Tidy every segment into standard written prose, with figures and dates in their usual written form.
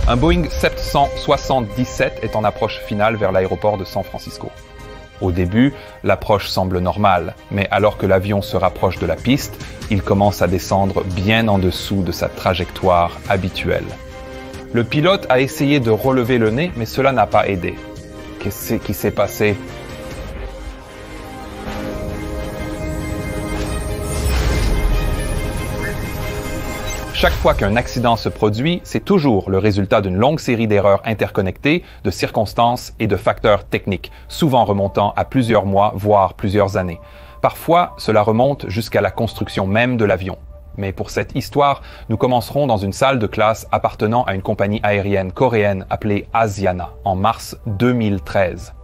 Un Boeing 777 est en approche finale vers l'aéroport de San Francisco. Au début, l'approche semble normale, mais alors que l'avion se rapproche de la piste, il commence à descendre bien en dessous de sa trajectoire habituelle. Le pilote a essayé de relever le nez, mais cela n'a pas aidé. Qu'est-ce qui s'est passé ? Chaque fois qu'un accident se produit, c'est toujours le résultat d'une longue série d'erreurs interconnectées, de circonstances et de facteurs techniques, souvent remontant à plusieurs mois, voire plusieurs années. Parfois, cela remonte jusqu'à la construction même de l'avion. Mais pour cette histoire, nous commencerons dans une salle de classe appartenant à une compagnie aérienne coréenne appelée Asiana, en mars 2013.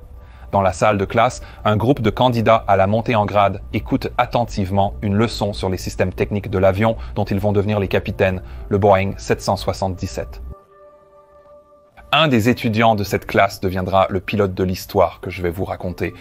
Dans la salle de classe, un groupe de candidats à la montée en grade écoute attentivement une leçon sur les systèmes techniques de l'avion dont ils vont devenir les capitaines, le Boeing 777. Un des étudiants de cette classe deviendra le pilote de l'histoire que je vais vous raconter.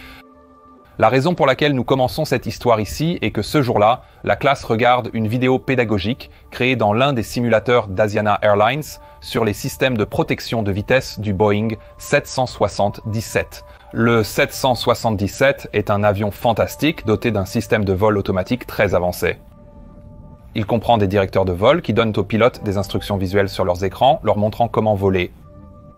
La raison pour laquelle nous commençons cette histoire ici est que ce jour-là, la classe regarde une vidéo pédagogique créée dans l'un des simulateurs d'Asiana Airlines sur les systèmes de protection de vitesse du Boeing 777. Le 777 est un avion fantastique doté d'un système de vol automatique très avancé. Il comprend des directeurs de vol qui donnent aux pilotes des instructions visuelles sur leurs écrans, leur montrant comment voler.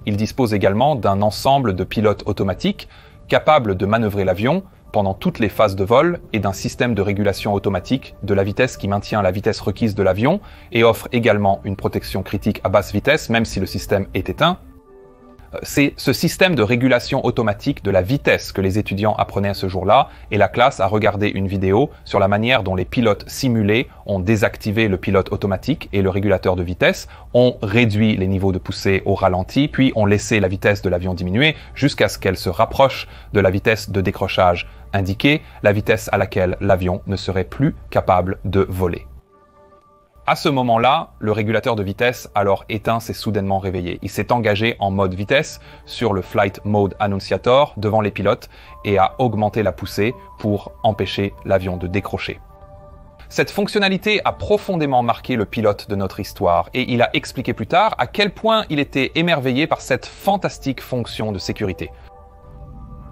Il dispose également d'un ensemble de pilotes automatiques capables de manœuvrer l'avion pendant toutes les phases de vol et d'un système de régulation automatique de la vitesse qui maintient la vitesse requise de l'avion et offre également une protection critique à basse vitesse même si le système est éteint. C'est ce système de régulation automatique de la vitesse que les étudiants apprenaient à ce jour-là et la classe a regardé une vidéo sur la manière dont les pilotes simulés ont désactivé le pilote automatique et le régulateur de vitesse, ont réduit les niveaux de poussée au ralenti, puis ont laissé la vitesse de l'avion diminuer jusqu'à ce qu'elle se rapproche de la vitesse de décrochage indiquée, la vitesse à laquelle l'avion ne serait plus capable de voler. À ce moment-là, le régulateur de vitesse, alors éteint, s'est soudainement réveillé. Il s'est engagé en mode vitesse sur le Flight Mode Annunciator devant les pilotes et a augmenté la poussée pour empêcher l'avion de décrocher. Cette fonctionnalité a profondément marqué le pilote de notre histoire et il a expliqué plus tard à quel point il était émerveillé par cette fantastique fonction de sécurité.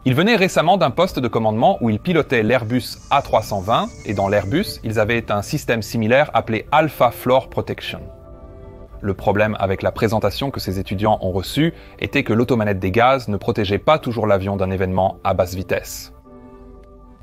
Il venait récemment d'un poste de commandement où il pilotait l'Airbus A320 et dans l'Airbus, ils avaient un système similaire appelé Alpha Floor Protection. Le problème avec la présentation que ces étudiants ont reçue était que l'automanette des gaz ne protégeait pas toujours l'avion d'un événement à basse vitesse.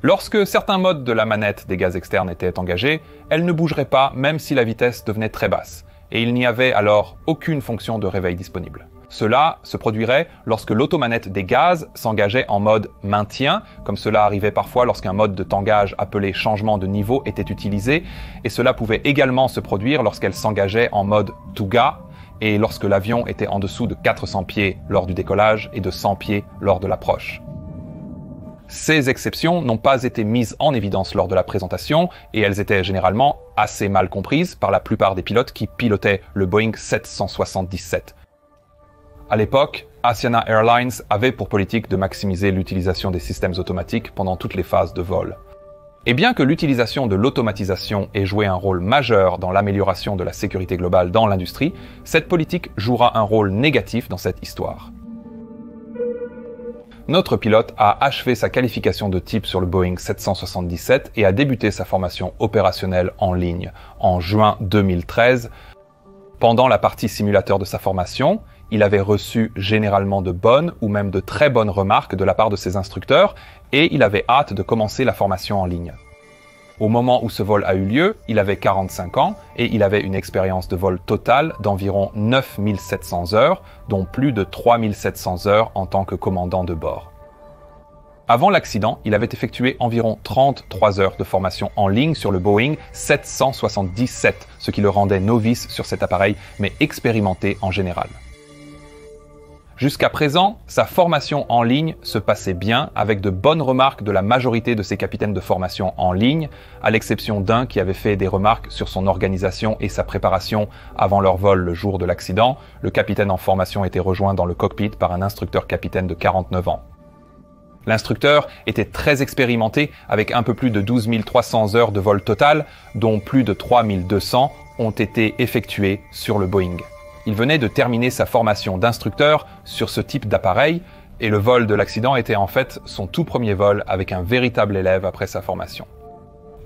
Lorsque certains modes de la manette des gaz externes étaient engagés, elle ne bougerait pas même si la vitesse devenait très basse, et il n'y avait alors aucune fonction de réveil disponible. Cela se produirait lorsque l'automanette des gaz s'engageait en mode maintien, comme cela arrivait parfois lorsqu'un mode de tangage appelé changement de niveau était utilisé, et cela pouvait également se produire lorsqu'elle s'engageait en mode Tuga, et lorsque l'avion était en dessous de 400 pieds lors du décollage et de 100 pieds lors de l'approche. Ces exceptions n'ont pas été mises en évidence lors de la présentation, et elles étaient généralement assez mal comprises par la plupart des pilotes qui pilotaient le Boeing 777. À l'époque, Asiana Airlines avait pour politique de maximiser l'utilisation des systèmes automatiques pendant toutes les phases de vol. Et bien que l'utilisation de l'automatisation ait joué un rôle majeur dans l'amélioration de la sécurité globale dans l'industrie, cette politique jouera un rôle négatif dans cette histoire. Notre pilote a achevé sa qualification de type sur le Boeing 777 et a débuté sa formation opérationnelle en ligne en juin 2013. Pendant la partie simulateur de sa formation, il avait reçu généralement de bonnes ou même de très bonnes remarques de la part de ses instructeurs et il avait hâte de commencer la formation en ligne. Au moment où ce vol a eu lieu, il avait 45 ans et il avait une expérience de vol totale d'environ 9700 heures, dont plus de 3700 heures en tant que commandant de bord. Avant l'accident, il avait effectué environ 33 heures de formation en ligne sur le Boeing 777, ce qui le rendait novice sur cet appareil, mais expérimenté en général. Jusqu'à présent, sa formation en ligne se passait bien avec de bonnes remarques de la majorité de ses capitaines de formation en ligne, à l'exception d'un qui avait fait des remarques sur son organisation et sa préparation avant leur vol le jour de l'accident. Le capitaine en formation était rejoint dans le cockpit par un instructeur capitaine de 49 ans. L'instructeur était très expérimenté avec un peu plus de 12 300 heures de vol total, dont plus de 3 200 ont été effectuées sur le Boeing. Il venait de terminer sa formation d'instructeur sur ce type d'appareil et le vol de l'accident était en fait son tout premier vol avec un véritable élève après sa formation.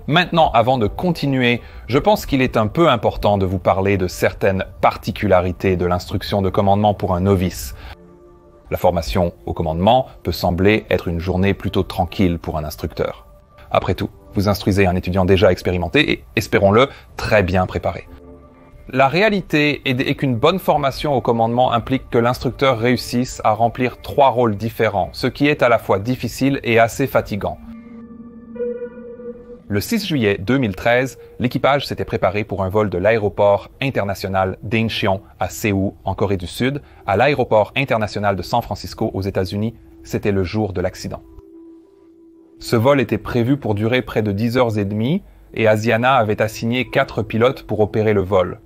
Maintenant, avant de continuer, je pense qu'il est un peu important de vous parler de certaines particularités de l'instruction de commandement pour un novice. La formation au commandement peut sembler être une journée plutôt tranquille pour un instructeur. Après tout, vous instruisez un étudiant déjà expérimenté et, espérons-le, très bien préparé. La réalité est qu'une bonne formation au commandement implique que l'instructeur réussisse à remplir 3 rôles différents, ce qui est à la fois difficile et assez fatigant. Le 6 juillet 2013, l'équipage s'était préparé pour un vol de l'aéroport international d'Incheon à Séoul, en Corée du Sud, à l'aéroport international de San Francisco aux États-Unis. C'était le jour de l'accident. Ce vol était prévu pour durer près de 10h30 et Asiana avait assigné 4 pilotes pour opérer le vol.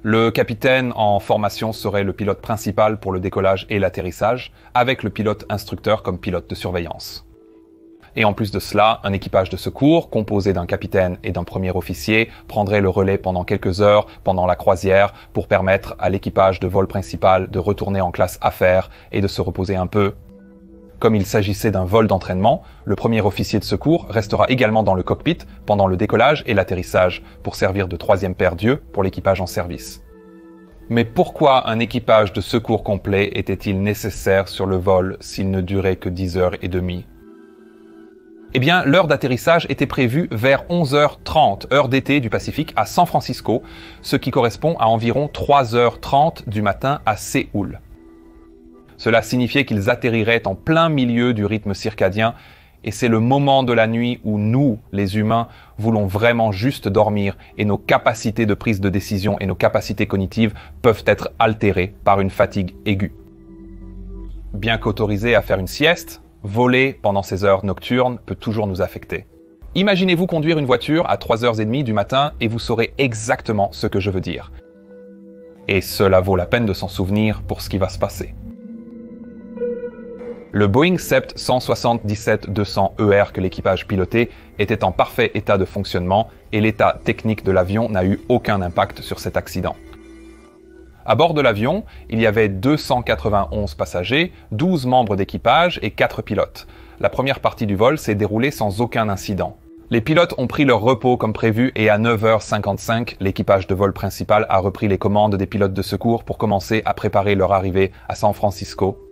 Le capitaine en formation serait le pilote principal pour le décollage et l'atterrissage, avec le pilote instructeur comme pilote de surveillance. Et en plus de cela, un équipage de secours, composé d'un capitaine et d'un premier officier, prendrait le relais pendant quelques heures pendant la croisière pour permettre à l'équipage de vol principal de retourner en classe affaires et de se reposer un peu. Comme il s'agissait d'un vol d'entraînement, le premier officier de secours restera également dans le cockpit pendant le décollage et l'atterrissage pour servir de troisième paire d'yeux pour l'équipage en service. Mais pourquoi un équipage de secours complet était-il nécessaire sur le vol s'il ne durait que 10h30 ? Eh bien, l'heure d'atterrissage était prévue vers 11h30, heure d'été du Pacifique, à San Francisco, ce qui correspond à environ 3h30 du matin à Séoul. Cela signifiait qu'ils atterriraient en plein milieu du rythme circadien, et c'est le moment de la nuit où nous, les humains, voulons vraiment juste dormir, et nos capacités de prise de décision et nos capacités cognitives peuvent être altérées par une fatigue aiguë. Bien qu'autorisé à faire une sieste, voler pendant ces heures nocturnes peut toujours nous affecter. Imaginez-vous conduire une voiture à 3h30 du matin et vous saurez exactement ce que je veux dire. Et cela vaut la peine de s'en souvenir pour ce qui va se passer. Le Boeing 777-200ER que l'équipage pilotait était en parfait état de fonctionnement et l'état technique de l'avion n'a eu aucun impact sur cet accident. À bord de l'avion, il y avait 291 passagers, 12 membres d'équipage et 4 pilotes. La première partie du vol s'est déroulée sans aucun incident. Les pilotes ont pris leur repos comme prévu et à 9h55, l'équipage de vol principal a repris les commandes des pilotes de secours pour commencer à préparer leur arrivée à San Francisco.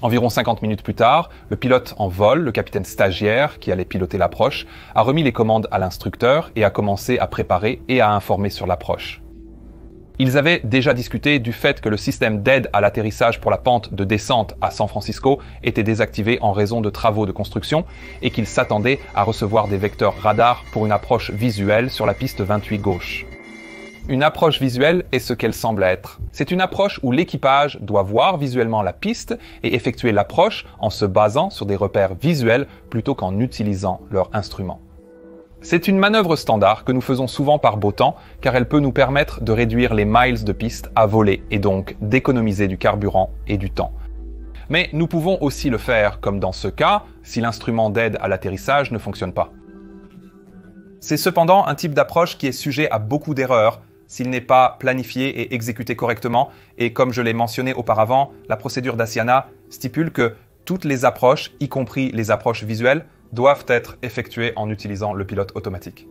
Environ 50 minutes plus tard, le pilote en vol, le capitaine stagiaire qui allait piloter l'approche, a remis les commandes à l'instructeur et a commencé à préparer et à informer sur l'approche. Ils avaient déjà discuté du fait que le système d'aide à l'atterrissage pour la pente de descente à San Francisco était désactivé en raison de travaux de construction et qu'ils s'attendaient à recevoir des vecteurs radars pour une approche visuelle sur la piste 28 gauche. Une approche visuelle est ce qu'elle semble être. C'est une approche où l'équipage doit voir visuellement la piste et effectuer l'approche en se basant sur des repères visuels plutôt qu'en utilisant leur instrument. C'est une manœuvre standard que nous faisons souvent par beau temps car elle peut nous permettre de réduire les miles de piste à voler et donc d'économiser du carburant et du temps. Mais nous pouvons aussi le faire, comme dans ce cas, si l'instrument d'aide à l'atterrissage ne fonctionne pas. C'est cependant un type d'approche qui est sujet à beaucoup d'erreurs s'il n'est pas planifié et exécuté correctement et comme je l'ai mentionné auparavant, la procédure d'Asiana stipule que toutes les approches, y compris les approches visuelles, doivent être effectuées en utilisant le pilote automatique.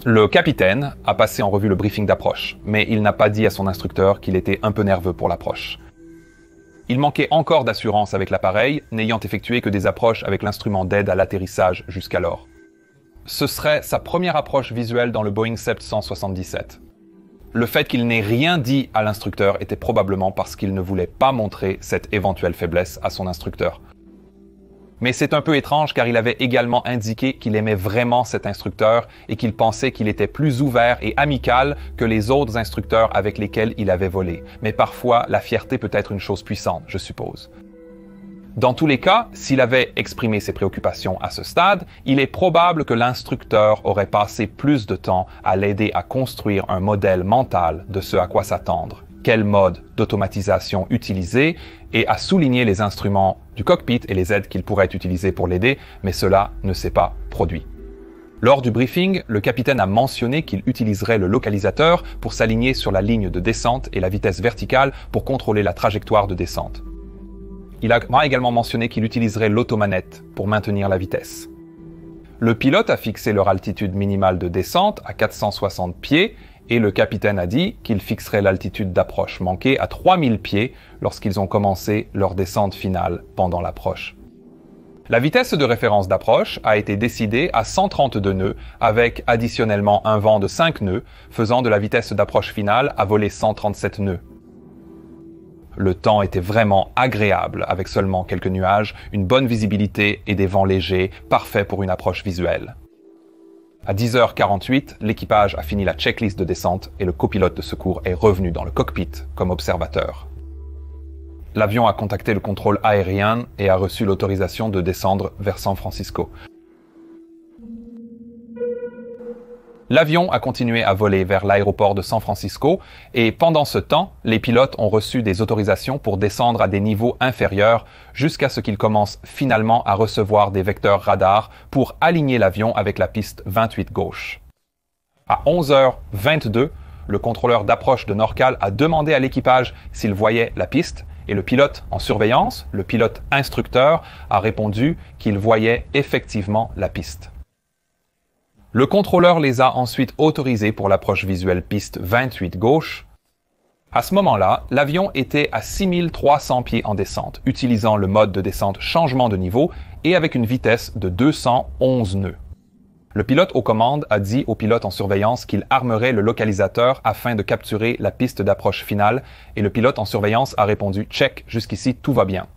Le capitaine a passé en revue le briefing d'approche, mais il n'a pas dit à son instructeur qu'il était un peu nerveux pour l'approche. Il manquait encore d'assurance avec l'appareil, n'ayant effectué que des approches avec l'instrument d'aide à l'atterrissage jusqu'alors. Ce serait sa première approche visuelle dans le Boeing 777. Le fait qu'il n'ait rien dit à l'instructeur était probablement parce qu'il ne voulait pas montrer cette éventuelle faiblesse à son instructeur. Mais c'est un peu étrange car il avait également indiqué qu'il aimait vraiment cet instructeur et qu'il pensait qu'il était plus ouvert et amical que les autres instructeurs avec lesquels il avait volé. Mais parfois, la fierté peut être une chose puissante, je suppose. Dans tous les cas, s'il avait exprimé ses préoccupations à ce stade, il est probable que l'instructeur aurait passé plus de temps à l'aider à construire un modèle mental de ce à quoi s'attendre, quel mode d'automatisation utiliser et à souligner les instruments du cockpit et les aides qu'il pourrait utiliser pour l'aider, mais cela ne s'est pas produit. Lors du briefing, le capitaine a mentionné qu'il utiliserait le localisateur pour s'aligner sur la ligne de descente et la vitesse verticale pour contrôler la trajectoire de descente. Il a également mentionné qu'il utiliserait l'automanette pour maintenir la vitesse. Le pilote a fixé leur altitude minimale de descente à 460 pieds et le capitaine a dit qu'il fixerait l'altitude d'approche manquée à 3000 pieds lorsqu'ils ont commencé leur descente finale pendant l'approche. La vitesse de référence d'approche a été décidée à 132 nœuds avec additionnellement un vent de 5 nœuds, faisant de la vitesse d'approche finale à voler 137 nœuds. Le temps était vraiment agréable avec seulement quelques nuages, une bonne visibilité et des vents légers, parfaits pour une approche visuelle. À 10h48, l'équipage a fini la checklist de descente et le copilote de secours est revenu dans le cockpit comme observateur. L'avion a contacté le contrôle aérien et a reçu l'autorisation de descendre vers San Francisco. L'avion a continué à voler vers l'aéroport de San Francisco et pendant ce temps, les pilotes ont reçu des autorisations pour descendre à des niveaux inférieurs jusqu'à ce qu'ils commencent finalement à recevoir des vecteurs radars pour aligner l'avion avec la piste 28 gauche. À 11h22, le contrôleur d'approche de NorCal a demandé à l'équipage s'il voyait la piste et le pilote en surveillance, le pilote instructeur, a répondu qu'il voyait effectivement la piste. Le contrôleur les a ensuite autorisés pour l'approche visuelle piste 28 gauche. À ce moment-là, l'avion était à 6300 pieds en descente, utilisant le mode de descente changement de niveau et avec une vitesse de 211 nœuds. Le pilote aux commandes a dit au pilote en surveillance qu'il armerait le localisateur afin de capturer la piste d'approche finale et le pilote en surveillance a répondu « Check, jusqu'ici tout va bien ».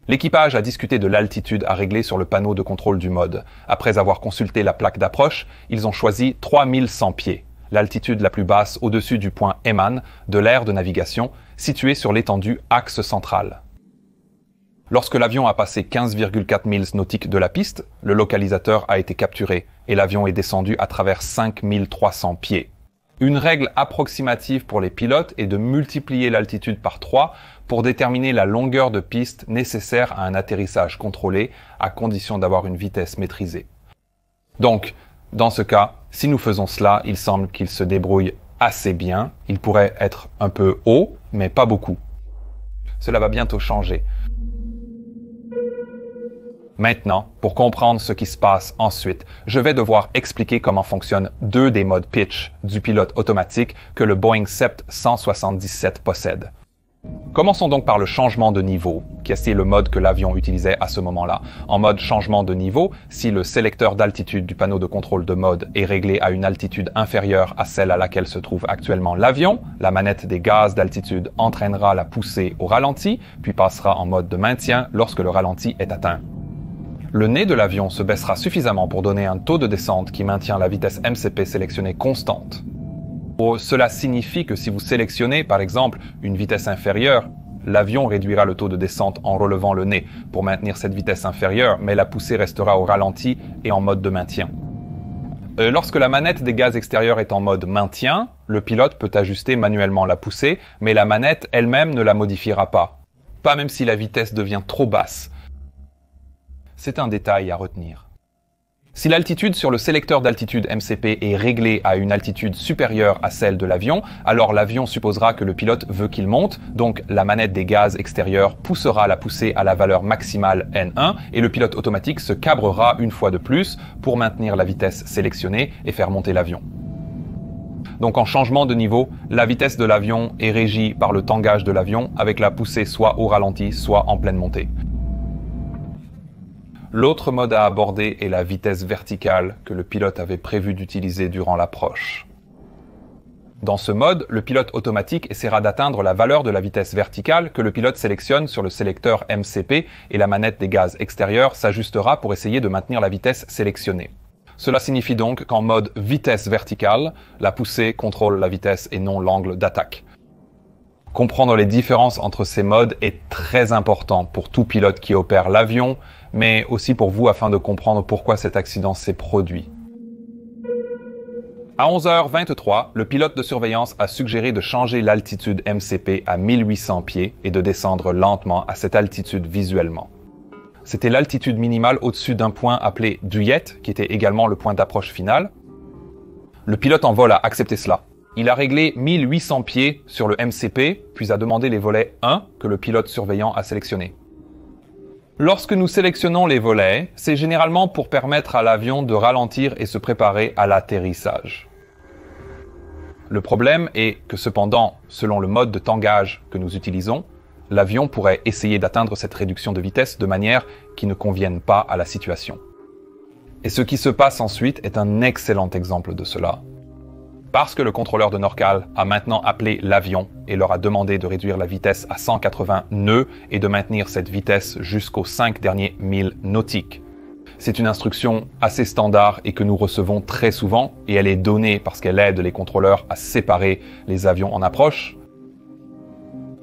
L'équipage a discuté de l'altitude à régler sur le panneau de contrôle du mode. Après avoir consulté la plaque d'approche, ils ont choisi 3100 pieds, l'altitude la plus basse au-dessus du point Eman de l'aire de navigation, situé sur l'étendue axe central. Lorsque l'avion a passé 15,4 milles nautiques de la piste, le localisateur a été capturé et l'avion est descendu à travers 5300 pieds. Une règle approximative pour les pilotes est de multiplier l'altitude par 3 pour déterminer la longueur de piste nécessaire à un atterrissage contrôlé à condition d'avoir une vitesse maîtrisée. Donc, dans ce cas, si nous faisons cela, il semble qu'il se débrouille assez bien. Il pourrait être un peu haut, mais pas beaucoup. Cela va bientôt changer. Maintenant, pour comprendre ce qui se passe ensuite, je vais devoir expliquer comment fonctionnent deux des modes pitch du pilote automatique que le Boeing 777 possède. Commençons donc par le changement de niveau, qui est le mode que l'avion utilisait à ce moment-là. En mode changement de niveau, si le sélecteur d'altitude du panneau de contrôle de mode est réglé à une altitude inférieure à celle à laquelle se trouve actuellement l'avion, la manette des gaz d'altitude entraînera la poussée au ralenti, puis passera en mode de maintien lorsque le ralenti est atteint. Le nez de l'avion se baissera suffisamment pour donner un taux de descente qui maintient la vitesse MCP sélectionnée constante. Cela signifie que si vous sélectionnez, par exemple, une vitesse inférieure, l'avion réduira le taux de descente en relevant le nez pour maintenir cette vitesse inférieure, mais la poussée restera au ralenti et en mode de maintien. Lorsque la manette des gaz extérieurs est en mode maintien, le pilote peut ajuster manuellement la poussée, mais la manette elle-même ne la modifiera pas. Pas même si la vitesse devient trop basse. C'est un détail à retenir. Si l'altitude sur le sélecteur d'altitude MCP est réglée à une altitude supérieure à celle de l'avion, alors l'avion supposera que le pilote veut qu'il monte, donc la manette des gaz extérieurs poussera la poussée à la valeur maximale N1 et le pilote automatique se cabrera une fois de plus pour maintenir la vitesse sélectionnée et faire monter l'avion. Donc en changement de niveau, la vitesse de l'avion est régie par le tangage de l'avion avec la poussée soit au ralenti, soit en pleine montée. L'autre mode à aborder est la vitesse verticale que le pilote avait prévu d'utiliser durant l'approche. Dans ce mode, le pilote automatique essaiera d'atteindre la valeur de la vitesse verticale que le pilote sélectionne sur le sélecteur MCP et la manette des gaz extérieurs s'ajustera pour essayer de maintenir la vitesse sélectionnée. Cela signifie donc qu'en mode vitesse verticale, la poussée contrôle la vitesse et non l'angle d'attaque. Comprendre les différences entre ces modes est très important pour tout pilote qui opère l'avion, mais aussi pour vous afin de comprendre pourquoi cet accident s'est produit. À 11h23, le pilote de surveillance a suggéré de changer l'altitude MCP à 1800 pieds et de descendre lentement à cette altitude visuellement. C'était l'altitude minimale au-dessus d'un point appelé Duyet, qui était également le point d'approche final. Le pilote en vol a accepté cela. Il a réglé 1800 pieds sur le MCP, puis a demandé les volets 1 que le pilote surveillant a sélectionnés. Lorsque nous sélectionnons les volets, c'est généralement pour permettre à l'avion de ralentir et se préparer à l'atterrissage. Le problème est que cependant, selon le mode de tangage que nous utilisons, l'avion pourrait essayer d'atteindre cette réduction de vitesse de manière qui ne convienne pas à la situation. Et ce qui se passe ensuite est un excellent exemple de cela. Parce que le contrôleur de Norcal a maintenant appelé l'avion et leur a demandé de réduire la vitesse à 180 nœuds et de maintenir cette vitesse jusqu'aux 5 derniers milles nautiques. C'est une instruction assez standard et que nous recevons très souvent et elle est donnée parce qu'elle aide les contrôleurs à séparer les avions en approche.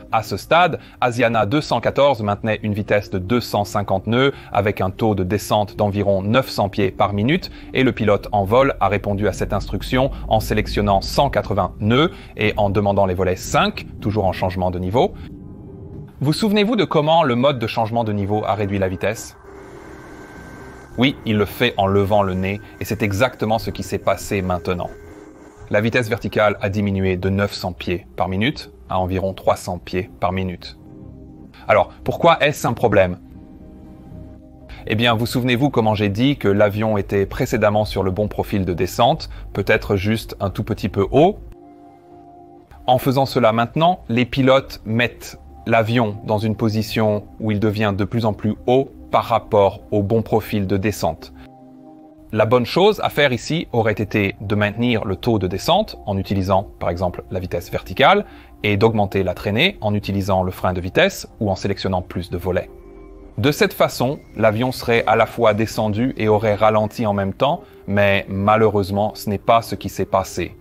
À ce stade, Asiana 214 maintenait une vitesse de 250 nœuds avec un taux de descente d'environ 900 pieds par minute et le pilote en vol a répondu à cette instruction en sélectionnant 180 nœuds et en demandant les volets 5, toujours en changement de niveau. Vous souvenez-vous de comment le mode de changement de niveau a réduit la vitesse? Oui, il le fait en levant le nez et c'est exactement ce qui s'est passé maintenant. La vitesse verticale a diminué de 900 pieds par minute à environ 300 pieds par minute. Alors, pourquoi est-ce un problème? Eh bien, vous souvenez-vous comment j'ai dit que l'avion était précédemment sur le bon profil de descente, peut-être juste un tout petit peu haut? En faisant cela maintenant, les pilotes mettent l'avion dans une position où il devient de plus en plus haut par rapport au bon profil de descente. La bonne chose à faire ici aurait été de maintenir le taux de descente en utilisant par exemple la vitesse verticale et d'augmenter la traînée en utilisant le frein de vitesse ou en sélectionnant plus de volets. De cette façon, l'avion serait à la fois descendu et aurait ralenti en même temps, mais malheureusement ce n'est pas ce qui s'est passé.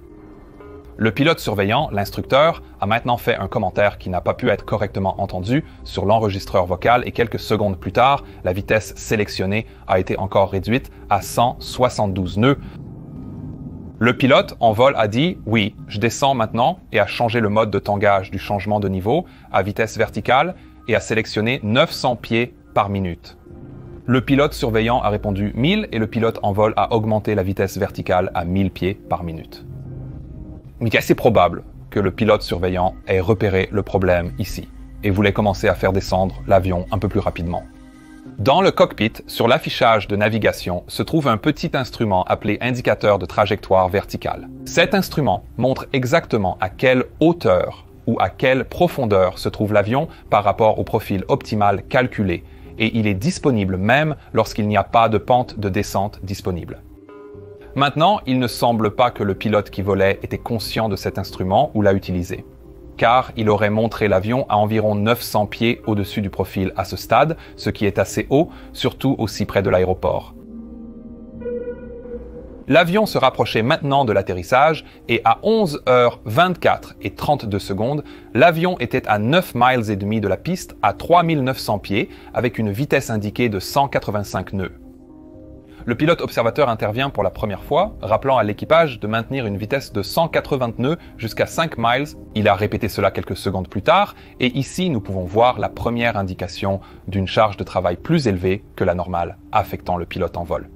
Le pilote surveillant, l'instructeur, a maintenant fait un commentaire qui n'a pas pu être correctement entendu sur l'enregistreur vocal et quelques secondes plus tard, la vitesse sélectionnée a été encore réduite à 172 nœuds. Le pilote en vol a dit « Oui, je descends maintenant » et a changé le mode de tangage du changement de niveau à vitesse verticale et a sélectionné 900 pieds par minute. Le pilote surveillant a répondu 1000 et le pilote en vol a augmenté la vitesse verticale à 1000 pieds par minute. Il est assez probable que le pilote surveillant ait repéré le problème ici et voulait commencer à faire descendre l'avion un peu plus rapidement. Dans le cockpit, sur l'affichage de navigation, se trouve un petit instrument appelé indicateur de trajectoire verticale. Cet instrument montre exactement à quelle hauteur ou à quelle profondeur se trouve l'avion par rapport au profil optimal calculé et il est disponible même lorsqu'il n'y a pas de pente de descente disponible. Maintenant, il ne semble pas que le pilote qui volait était conscient de cet instrument ou l'a utilisé, car il aurait montré l'avion à environ 900 pieds au-dessus du profil à ce stade, ce qui est assez haut, surtout aussi près de l'aéroport. L'avion se rapprochait maintenant de l'atterrissage et à 11h24 et 32 secondes, l'avion était à 9 miles et demi de la piste à 3900 pieds avec une vitesse indiquée de 185 nœuds. Le pilote observateur intervient pour la première fois, rappelant à l'équipage de maintenir une vitesse de 180 nœuds jusqu'à 5 miles. Il a répété cela quelques secondes plus tard, et ici nous pouvons voir la première indication d'une charge de travail plus élevée que la normale, affectant le pilote en vol.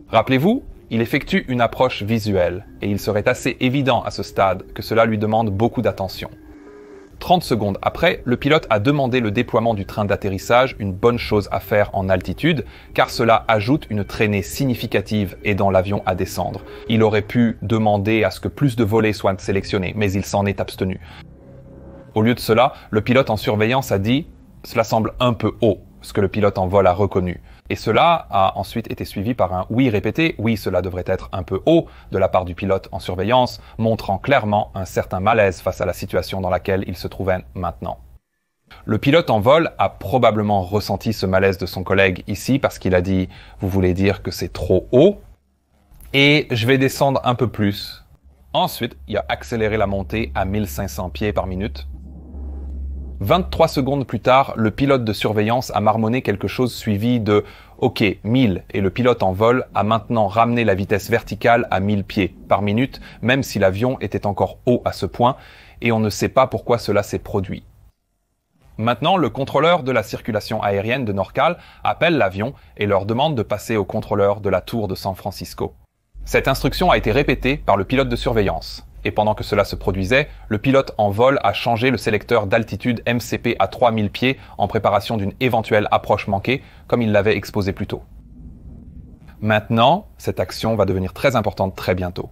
Rappelez-vous, il effectue une approche visuelle, et il serait assez évident à ce stade que cela lui demande beaucoup d'attention. 30 secondes après, le pilote a demandé le déploiement du train d'atterrissage, une bonne chose à faire en altitude, car cela ajoute une traînée significative aidant l'avion à descendre. Il aurait pu demander à ce que plus de volets soient sélectionnés, mais il s'en est abstenu. Au lieu de cela, le pilote en surveillance a dit « Cela semble un peu haut », ce que le pilote en vol a reconnu. Et cela a ensuite été suivi par un « oui » répété, « oui, cela devrait être un peu haut » de la part du pilote en surveillance, montrant clairement un certain malaise face à la situation dans laquelle il se trouvait maintenant. Le pilote en vol a probablement ressenti ce malaise de son collègue ici parce qu'il a dit « vous voulez dire que c'est trop haut ?» et je vais descendre un peu plus. Ensuite, il a accéléré la montée à 1500 pieds par minute. 23 secondes plus tard, le pilote de surveillance a marmonné quelque chose suivi de « OK, 1000 » et le pilote en vol a maintenant ramené la vitesse verticale à 1000 pieds par minute, même si l'avion était encore haut à ce point, et on ne sait pas pourquoi cela s'est produit. Maintenant, le contrôleur de la circulation aérienne de NorCal appelle l'avion et leur demande de passer au contrôleur de la tour de San Francisco. Cette instruction a été répétée par le pilote de surveillance. Et pendant que cela se produisait, le pilote en vol a changé le sélecteur d'altitude MCP à 3000 pieds en préparation d'une éventuelle approche manquée, comme il l'avait exposé plus tôt. Maintenant, cette action va devenir très importante très bientôt.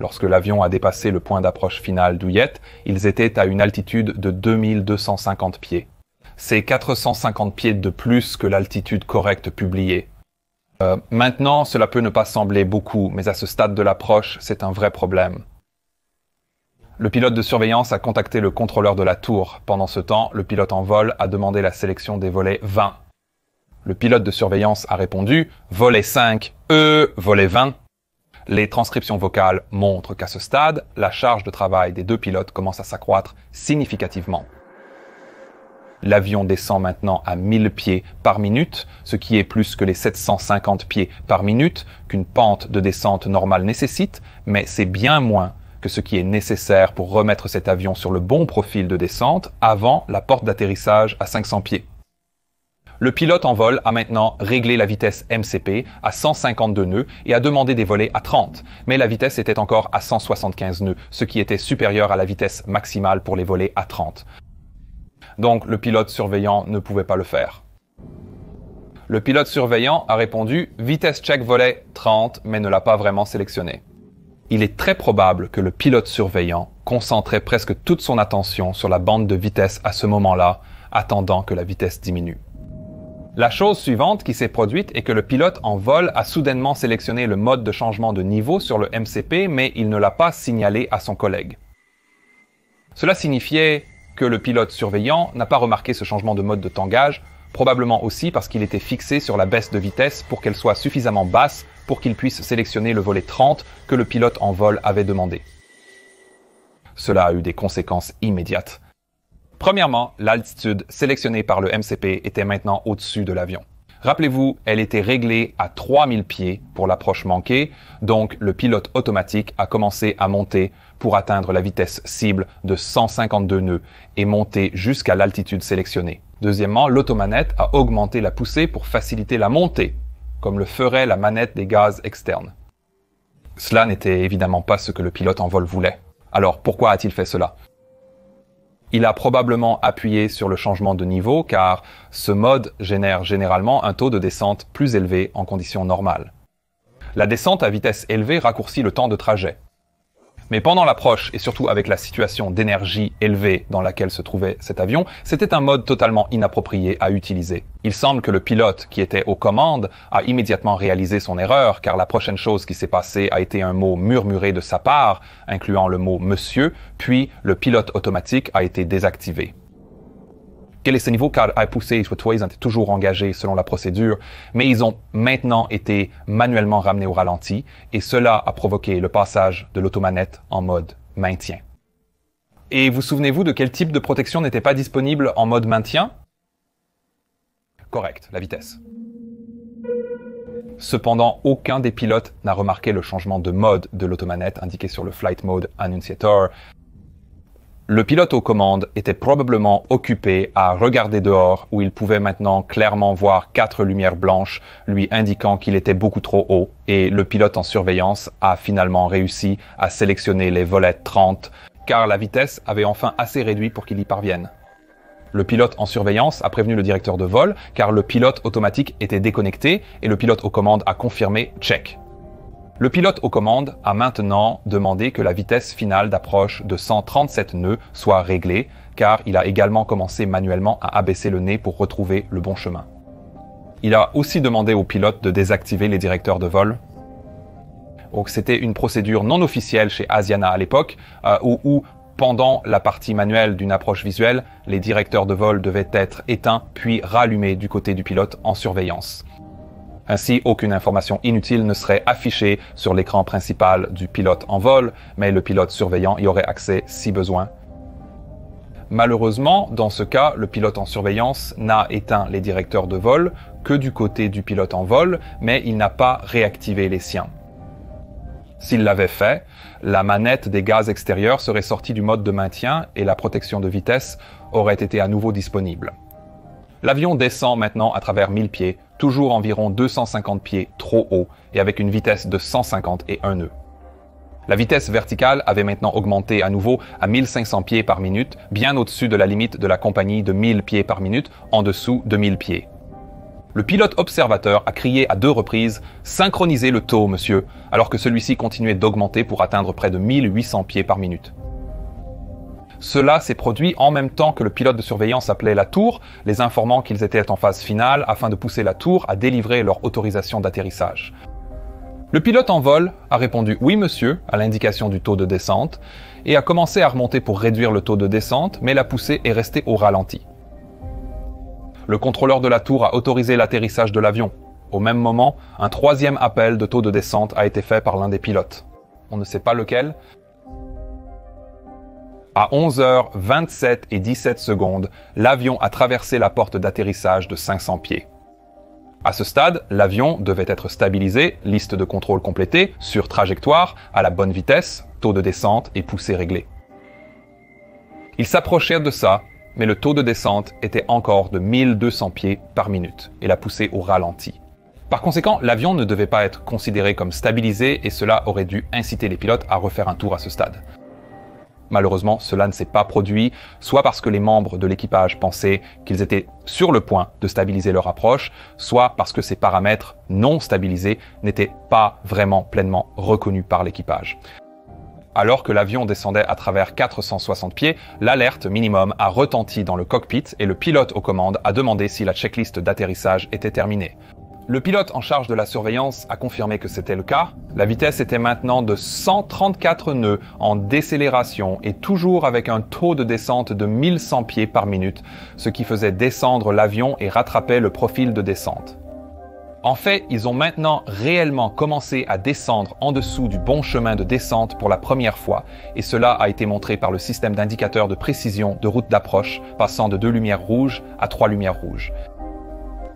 Lorsque l'avion a dépassé le point d'approche final d'Ouillet, ils étaient à une altitude de 2250 pieds. C'est 450 pieds de plus que l'altitude correcte publiée. Maintenant, cela peut ne pas sembler beaucoup, mais à ce stade de l'approche, c'est un vrai problème. Le pilote de surveillance a contacté le contrôleur de la tour. Pendant ce temps, le pilote en vol a demandé la sélection des volets 20. Le pilote de surveillance a répondu « Volet 5, volet 20 ». Les transcriptions vocales montrent qu'à ce stade, la charge de travail des deux pilotes commence à s'accroître significativement. L'avion descend maintenant à 1000 pieds par minute, ce qui est plus que les 750 pieds par minute qu'une pente de descente normale nécessite, mais c'est bien moins que ce qui est nécessaire pour remettre cet avion sur le bon profil de descente avant la porte d'atterrissage à 500 pieds. Le pilote en vol a maintenant réglé la vitesse MCP à 152 nœuds et a demandé des volets à 30, mais la vitesse était encore à 175 nœuds, ce qui était supérieur à la vitesse maximale pour les volets à 30. Donc le pilote surveillant ne pouvait pas le faire. Le pilote surveillant a répondu « Vitesse check volet 30 » mais ne l'a pas vraiment sélectionné. Il est très probable que le pilote surveillant concentrait presque toute son attention sur la bande de vitesse à ce moment-là, attendant que la vitesse diminue. La chose suivante qui s'est produite est que le pilote en vol a soudainement sélectionné le mode de changement de niveau sur le MCP, mais il ne l'a pas signalé à son collègue. Cela signifiait que le pilote surveillant n'a pas remarqué ce changement de mode de tangage, probablement aussi parce qu'il était fixé sur la baisse de vitesse pour qu'elle soit suffisamment basse pour qu'il puisse sélectionner le volet 30 que le pilote en vol avait demandé. Cela a eu des conséquences immédiates. Premièrement, l'altitude sélectionnée par le MCP était maintenant au-dessus de l'avion. Rappelez-vous, elle était réglée à 3000 pieds pour l'approche manquée, donc le pilote automatique a commencé à monter pour atteindre la vitesse cible de 152 nœuds et monter jusqu'à l'altitude sélectionnée. Deuxièmement, l'automanette a augmenté la poussée pour faciliter la montée, comme le ferait la manette des gaz externes. Cela n'était évidemment pas ce que le pilote en vol voulait. Alors pourquoi a-t-il fait cela ? Il a probablement appuyé sur le changement de niveau car ce mode génère généralement un taux de descente plus élevé en conditions normales. La descente à vitesse élevée raccourcit le temps de trajet. Mais pendant l'approche, et surtout avec la situation d'énergie élevée dans laquelle se trouvait cet avion, c'était un mode totalement inapproprié à utiliser. Il semble que le pilote qui était aux commandes a immédiatement réalisé son erreur, car la prochaine chose qui s'est passée a été un mot murmuré de sa part, incluant le mot « monsieur », puis le pilote automatique a été désactivé. Quel est ce niveau? Car à pousser, ils étaient toujours engagés selon la procédure, mais ils ont maintenant été manuellement ramenés au ralenti et cela a provoqué le passage de l'automanette en mode maintien. Et vous souvenez-vous de quel type de protection n'était pas disponible en mode maintien? Correct, la vitesse. Cependant, aucun des pilotes n'a remarqué le changement de mode de l'automanette indiqué sur le Flight Mode Annunciator. Le pilote aux commandes était probablement occupé à regarder dehors où il pouvait maintenant clairement voir 4 lumières blanches lui indiquant qu'il était beaucoup trop haut et le pilote en surveillance a finalement réussi à sélectionner les volets 30 car la vitesse avait enfin assez réduit pour qu'il y parvienne. Le pilote en surveillance a prévenu le directeur de vol car le pilote automatique était déconnecté et le pilote aux commandes a confirmé « check ». Le pilote aux commandes a maintenant demandé que la vitesse finale d'approche de 137 nœuds soit réglée, car il a également commencé manuellement à abaisser le nez pour retrouver le bon chemin. Il a aussi demandé au pilote de désactiver les directeurs de vol. Donc c'était une procédure non officielle chez Asiana à l'époque, où pendant la partie manuelle d'une approche visuelle, les directeurs de vol devaient être éteints puis rallumés du côté du pilote en surveillance. Ainsi, aucune information inutile ne serait affichée sur l'écran principal du pilote en vol, mais le pilote surveillant y aurait accès si besoin. Malheureusement, dans ce cas, le pilote en surveillance n'a éteint les directeurs de vol que du côté du pilote en vol, mais il n'a pas réactivé les siens. S'il l'avait fait, la manette des gaz extérieurs serait sortie du mode de maintien et la protection de vitesse aurait été à nouveau disponible. L'avion descend maintenant à travers 1000 pieds, toujours environ 250 pieds trop haut et avec une vitesse de 151 nœuds. La vitesse verticale avait maintenant augmenté à nouveau à 1500 pieds par minute, bien au-dessus de la limite de la compagnie de 1000 pieds par minute, en dessous de 1000 pieds. Le pilote observateur a crié à 2 reprises « Synchronisez le taux, monsieur », alors que celui-ci continuait d'augmenter pour atteindre près de 1800 pieds par minute. Cela s'est produit en même temps que le pilote de surveillance appelait la tour, les informant qu'ils étaient en phase finale afin de pousser la tour à délivrer leur autorisation d'atterrissage. Le pilote en vol a répondu « Oui, monsieur » à l'indication du taux de descente et a commencé à remonter pour réduire le taux de descente, mais la poussée est restée au ralenti. Le contrôleur de la tour a autorisé l'atterrissage de l'avion. Au même moment, un 3e appel de taux de descente a été fait par l'un des pilotes. On ne sait pas lequel. À 11h27 et 17 secondes, l'avion a traversé la porte d'atterrissage de 500 pieds. À ce stade, l'avion devait être stabilisé, liste de contrôle complétée, sur trajectoire, à la bonne vitesse, taux de descente et poussée réglée. Il s'approchait de ça, mais le taux de descente était encore de 1200 pieds par minute et la poussée au ralenti. Par conséquent, l'avion ne devait pas être considéré comme stabilisé et cela aurait dû inciter les pilotes à refaire un tour à ce stade. Malheureusement, cela ne s'est pas produit, soit parce que les membres de l'équipage pensaient qu'ils étaient sur le point de stabiliser leur approche, soit parce que ces paramètres non stabilisés n'étaient pas vraiment pleinement reconnus par l'équipage. Alors que l'avion descendait à travers 460 pieds, l'alerte minimum a retenti dans le cockpit et le pilote aux commandes a demandé si la checklist d'atterrissage était terminée. Le pilote en charge de la surveillance a confirmé que c'était le cas. La vitesse était maintenant de 134 nœuds en décélération et toujours avec un taux de descente de 1100 pieds par minute, ce qui faisait descendre l'avion et rattrapait le profil de descente. En fait, ils ont maintenant réellement commencé à descendre en dessous du bon chemin de descente pour la première fois, et cela a été montré par le système d'indicateurs de précision de route d'approche, passant de 2 lumières rouges à 3 lumières rouges.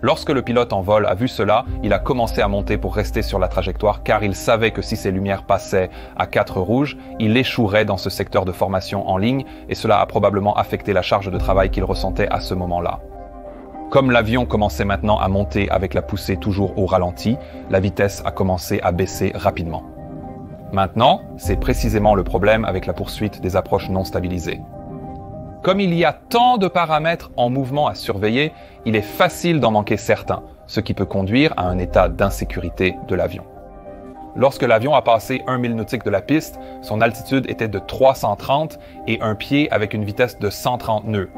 Lorsque le pilote en vol a vu cela, il a commencé à monter pour rester sur la trajectoire car il savait que si ces lumières passaient à 4 rouges, il échouerait dans ce secteur de formation en ligne et cela a probablement affecté la charge de travail qu'il ressentait à ce moment-là. Comme l'avion commençait maintenant à monter avec la poussée toujours au ralenti, la vitesse a commencé à baisser rapidement. Maintenant, c'est précisément le problème avec la poursuite des approches non stabilisées. Comme il y a tant de paramètres en mouvement à surveiller, il est facile d'en manquer certains, ce qui peut conduire à un état d'insécurité de l'avion. Lorsque l'avion a passé 1 mille nautique de la piste, son altitude était de 330 et un pied avec une vitesse de 130 nœuds.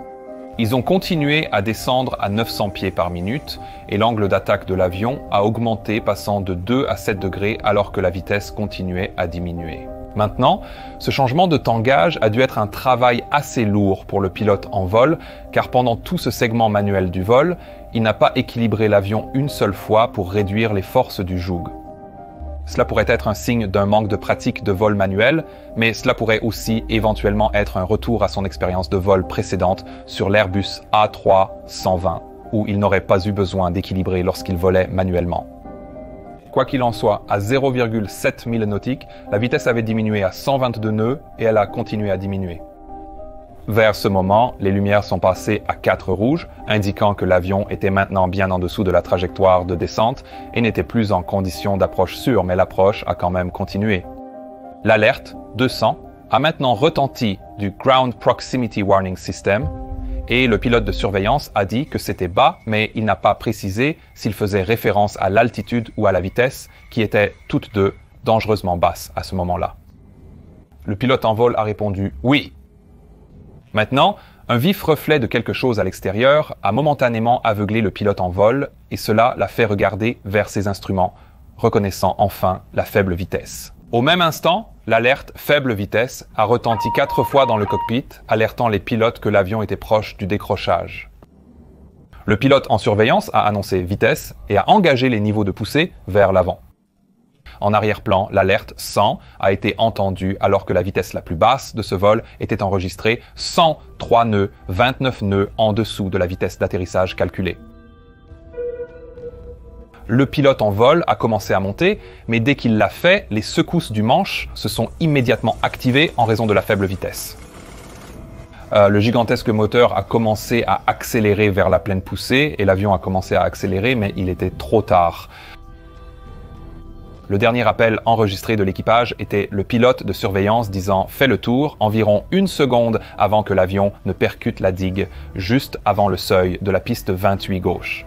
Ils ont continué à descendre à 900 pieds par minute et l'angle d'attaque de l'avion a augmenté passant de 2 à 7 degrés alors que la vitesse continuait à diminuer. Maintenant, ce changement de tangage a dû être un travail assez lourd pour le pilote en vol, car pendant tout ce segment manuel du vol, il n'a pas équilibré l'avion une seule fois pour réduire les forces du joug. Cela pourrait être un signe d'un manque de pratique de vol manuel, mais cela pourrait aussi éventuellement être un retour à son expérience de vol précédente sur l'Airbus A320, où il n'aurait pas eu besoin d'équilibrer lorsqu'il volait manuellement. Quoi qu'il en soit, à 0,7 milles nautiques, la vitesse avait diminué à 122 nœuds et elle a continué à diminuer. Vers ce moment, les lumières sont passées à 4 rouges, indiquant que l'avion était maintenant bien en dessous de la trajectoire de descente et n'était plus en condition d'approche sûre, mais l'approche a quand même continué. L'alerte 200 a maintenant retenti du Ground Proximity Warning System, et le pilote de surveillance a dit que c'était bas, mais il n'a pas précisé s'il faisait référence à l'altitude ou à la vitesse, qui étaient toutes deux dangereusement basses à ce moment-là. Le pilote en vol a répondu « oui ». Maintenant, un vif reflet de quelque chose à l'extérieur a momentanément aveuglé le pilote en vol, et cela l'a fait regarder vers ses instruments, reconnaissant enfin la faible vitesse. Au même instant, l'alerte « faible vitesse » a retenti 4 fois dans le cockpit, alertant les pilotes que l'avion était proche du décrochage. Le pilote en surveillance a annoncé vitesse et a engagé les niveaux de poussée vers l'avant. En arrière-plan, l'alerte 100 a été entendue alors que la vitesse la plus basse de ce vol était enregistrée 103 nœuds, 29 nœuds en dessous de la vitesse d'atterrissage calculée. Le pilote en vol a commencé à monter, mais dès qu'il l'a fait, les secousses du manche se sont immédiatement activées en raison de la faible vitesse. Le gigantesque moteur a commencé à accélérer vers la pleine poussée et l'avion a commencé à accélérer, mais il était trop tard. Le dernier appel enregistré de l'équipage était le pilote de surveillance disant « Fais le tour » environ 1 seconde avant que l'avion ne percute la digue, juste avant le seuil de la piste 28 gauche.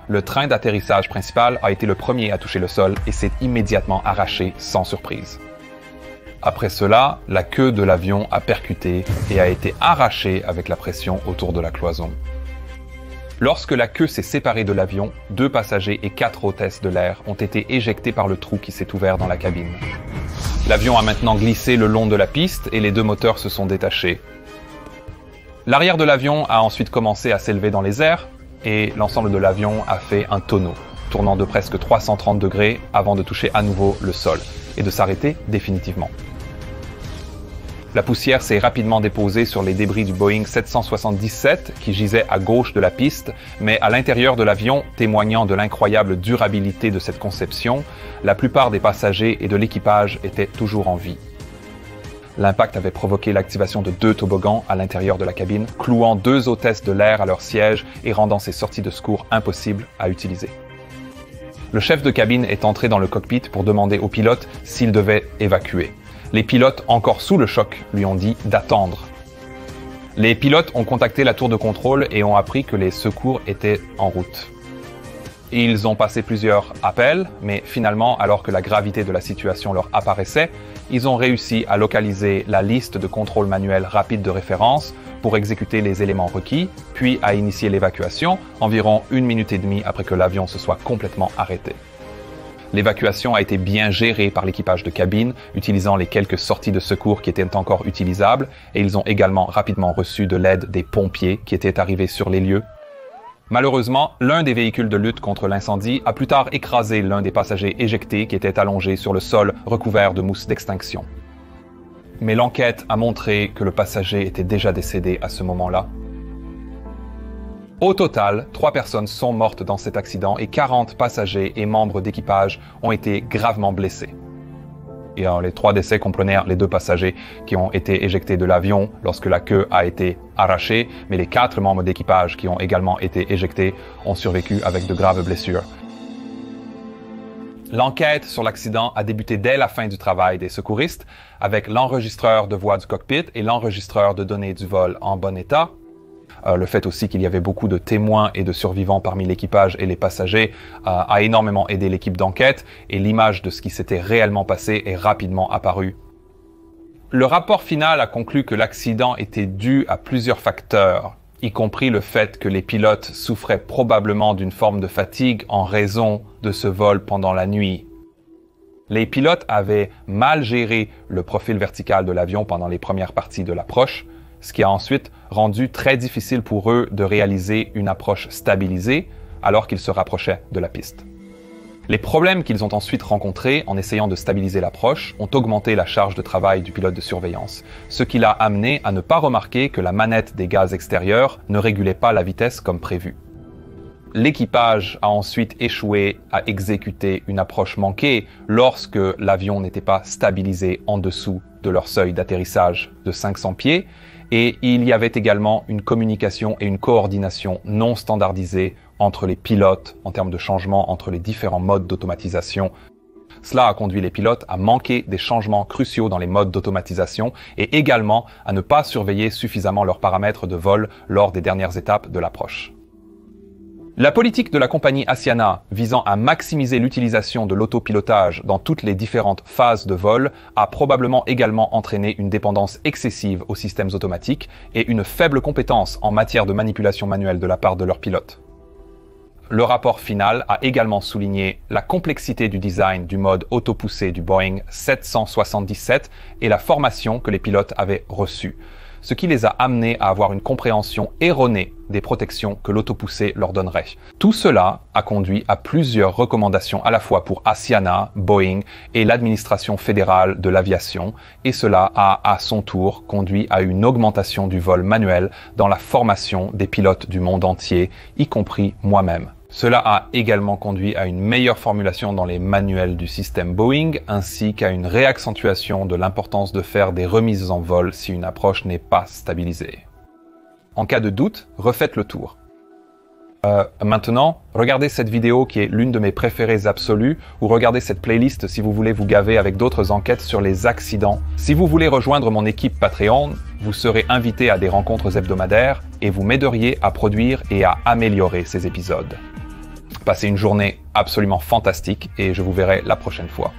Le train d'atterrissage principal a été le premier à toucher le sol et s'est immédiatement arraché sans surprise. Après cela, la queue de l'avion a percuté et a été arrachée avec la pression autour de la cloison. Lorsque la queue s'est séparée de l'avion, 2 passagers et 4 hôtesses de l'air ont été éjectés par le trou qui s'est ouvert dans la cabine. L'avion a maintenant glissé le long de la piste et les 2 moteurs se sont détachés. L'arrière de l'avion a ensuite commencé à s'élever dans les airs et l'ensemble de l'avion a fait un tonneau, tournant de presque 330 degrés avant de toucher à nouveau le sol et de s'arrêter définitivement. La poussière s'est rapidement déposée sur les débris du Boeing 777 qui gisait à gauche de la piste, mais à l'intérieur de l'avion, témoignant de l'incroyable durabilité de cette conception, la plupart des passagers et de l'équipage étaient toujours en vie. L'impact avait provoqué l'activation de 2 toboggans à l'intérieur de la cabine, clouant 2 hôtesses de l'air à leur siège et rendant ces sorties de secours impossibles à utiliser. Le chef de cabine est entré dans le cockpit pour demander aux pilotes s'ils devaient évacuer. Les pilotes, encore sous le choc, lui ont dit d'attendre. Les pilotes ont contacté la tour de contrôle et ont appris que les secours étaient en route. Ils ont passé plusieurs appels, mais finalement, alors que la gravité de la situation leur apparaissait, ils ont réussi à localiser la liste de contrôle manuel rapide de référence pour exécuter les éléments requis, puis à initier l'évacuation environ 1 minute et demie après que l'avion se soit complètement arrêté. L'évacuation a été bien gérée par l'équipage de cabine, utilisant les quelques sorties de secours qui étaient encore utilisables, et ils ont également rapidement reçu de l'aide des pompiers qui étaient arrivés sur les lieux. Malheureusement, l'un des véhicules de lutte contre l'incendie a plus tard écrasé l'un des passagers éjectés qui était allongé sur le sol recouvert de mousse d'extinction. Mais l'enquête a montré que le passager était déjà décédé à ce moment-là. Au total, 3 personnes sont mortes dans cet accident et 40 passagers et membres d'équipage ont été gravement blessés. Et les 3 décès comprenaient les 2 passagers qui ont été éjectés de l'avion lorsque la queue a été arrachée, mais les 4 membres d'équipage qui ont également été éjectés ont survécu avec de graves blessures. L'enquête sur l'accident a débuté dès la fin du travail des secouristes avec l'enregistreur de voix du cockpit et l'enregistreur de données du vol en bon état. Le fait aussi qu'il y avait beaucoup de témoins et de survivants parmi l'équipage et les passagers a énormément aidé l'équipe d'enquête et l'image de ce qui s'était réellement passé est rapidement apparue. Le rapport final a conclu que l'accident était dû à plusieurs facteurs, y compris le fait que les pilotes souffraient probablement d'une forme de fatigue en raison de ce vol pendant la nuit. Les pilotes avaient mal géré le profil vertical de l'avion pendant les premières parties de l'approche, ce qui a ensuite rendu très difficile pour eux de réaliser une approche stabilisée alors qu'ils se rapprochaient de la piste. Les problèmes qu'ils ont ensuite rencontrés en essayant de stabiliser l'approche ont augmenté la charge de travail du pilote de surveillance, ce qui l'a amené à ne pas remarquer que la manette des gaz extérieurs ne régulait pas la vitesse comme prévu. L'équipage a ensuite échoué à exécuter une approche manquée lorsque l'avion n'était pas stabilisé en dessous de leur seuil d'atterrissage de 500 pieds, et il y avait également une communication et une coordination non standardisée entre les pilotes en termes de changement entre les différents modes d'automatisation. Cela a conduit les pilotes à manquer des changements cruciaux dans les modes d'automatisation et également à ne pas surveiller suffisamment leurs paramètres de vol lors des dernières étapes de l'approche. La politique de la compagnie Asiana visant à maximiser l'utilisation de l'autopilotage dans toutes les différentes phases de vol a probablement également entraîné une dépendance excessive aux systèmes automatiques et une faible compétence en matière de manipulation manuelle de la part de leurs pilotes. Le rapport final a également souligné la complexité du design du mode autopoussé du Boeing 777 et la formation que les pilotes avaient reçue, ce qui les a amenés à avoir une compréhension erronée des protections que l'autopoussé leur donnerait. Tout cela a conduit à plusieurs recommandations à la fois pour Asiana, Boeing et l'administration fédérale de l'aviation, et cela a à son tour conduit à une augmentation du vol manuel dans la formation des pilotes du monde entier, y compris moi-même Cela a également conduit à une meilleure formulation dans les manuels du système Boeing, ainsi qu'à une réaccentuation de l'importance de faire des remises en vol si une approche n'est pas stabilisée. En cas de doute, refaites le tour. Maintenant, regardez cette vidéo qui est l'une de mes préférées absolues, ou regardez cette playlist si vous voulez vous gaver avec d'autres enquêtes sur les accidents. Si vous voulez rejoindre mon équipe Patreon, vous serez invité à des rencontres hebdomadaires et vous m'aideriez à produire et à améliorer ces épisodes. Passez une journée absolument fantastique et je vous verrai la prochaine fois.